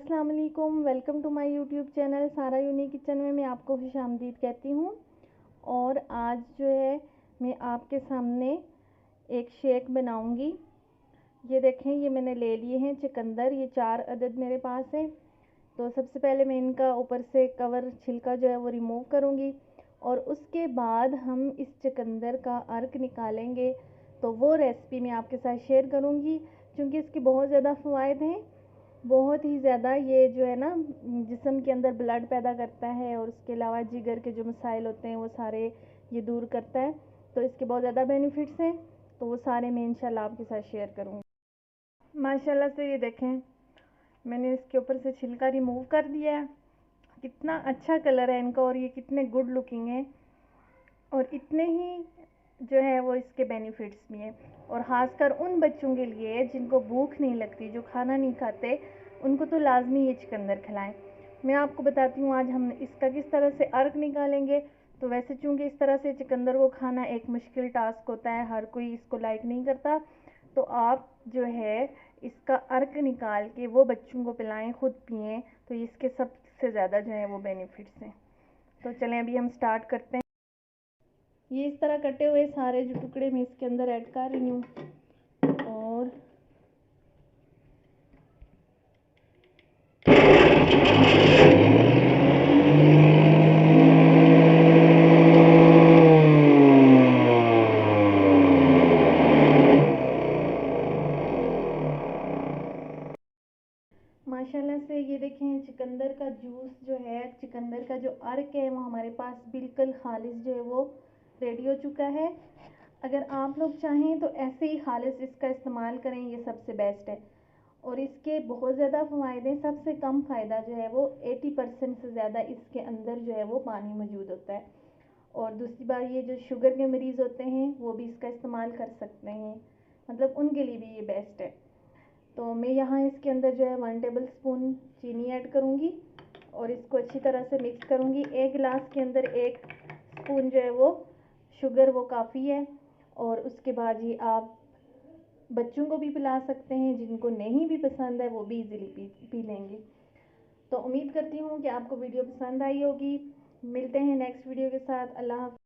अस्सलाम वालेकुम, welcome to my YouTube channel Sara unique kitchen में मैं आपको खुशामदीद कहती हूँ। और आज जो है मैं आपके सामने एक शेक बनाऊँगी। ये देखें, ये मैंने ले लिए हैं चुकंदर, ये 4 अदद मेरे पास है। तो सबसे पहले मैं इनका ऊपर से कवर छिलका जो है वो रिमूव करूँगी और उसके बाद हम इस चुकंदर का अर्क निकालेंगे। तो वो रेसिपी मैं आपके साथ शेयर करूँगी क्योंकि इसके बहुत ज़्यादा फ़वाइद हैं, बहुत ही ज़्यादा। ये जो है ना जिस्म के अंदर ब्लड पैदा करता है और उसके अलावा जिगर के जो मसाइल होते हैं वो सारे ये दूर करता है। तो इसके बहुत ज़्यादा बेनिफिट्स हैं, तो वो सारे मैं इंशाल्लाह आपके साथ शेयर करूँगी। माशाल्लाह से ये देखें, मैंने इसके ऊपर से छिलका रिमूव कर दिया है। कितना अच्छा कलर है इनका और ये कितने गुड लुकिंग है और इतने ही जो है वो इसके बेनिफिट्स भी हैं। और ख़ासकर उन बच्चों के लिए जिनको भूख नहीं लगती, जो खाना नहीं खाते, उनको तो लाजमी ये चुकंदर खिलाएं। मैं आपको बताती हूँ आज हम इसका किस तरह से अर्क निकालेंगे। तो वैसे चूँकि इस तरह से चुकंदर को खाना एक मुश्किल टास्क होता है, हर कोई इसको लाइक नहीं करता, तो आप जो है इसका अर्क निकाल के वो बच्चों को पिलाएं, खुद पिएँ, तो इसके सबसे ज़्यादा जो है वो बेनिफिट्स हैं। तो चलें अभी हम स्टार्ट करते हैं। ये इस तरह कटे हुए सारे जो टुकड़े मैं इसके अंदर ऐड कर रही हूँ और माशाल्लाह से ये देखें, चुकंदर का जूस जो है, चुकंदर का जो अर्क है वो हमारे पास बिल्कुल खालिस जो है वो रेडी हो चुका है। अगर आप लोग चाहें तो ऐसे ही खालिस इसका इस्तेमाल करें, ये सबसे बेस्ट है। और इसके बहुत ज़्यादा फ़ायदे हैं। सबसे कम फ़ायदा जो है वो 80% से ज़्यादा इसके अंदर जो है वो पानी मौजूद होता है। और दूसरी बात, ये जो शुगर के मरीज़ होते हैं वो भी इसका इस्तेमाल कर सकते हैं, मतलब उनके लिए भी ये बेस्ट है। तो मैं यहाँ इसके अंदर जो है 1 टेबल स्पून चीनी ऐड करूँगी और इसको अच्छी तरह से मिक्स करूँगी। 1 गिलास के अंदर 1 स्पून जो है वो शुगर वो काफ़ी है। और उसके बाद ये आप बच्चों को भी पिला सकते हैं, जिनको नहीं भी पसंद है वो भी इजीली पी लेंगे। तो उम्मीद करती हूँ कि आपको वीडियो पसंद आई होगी। मिलते हैं नेक्स्ट वीडियो के साथ। अल्लाह हाफ़िज़।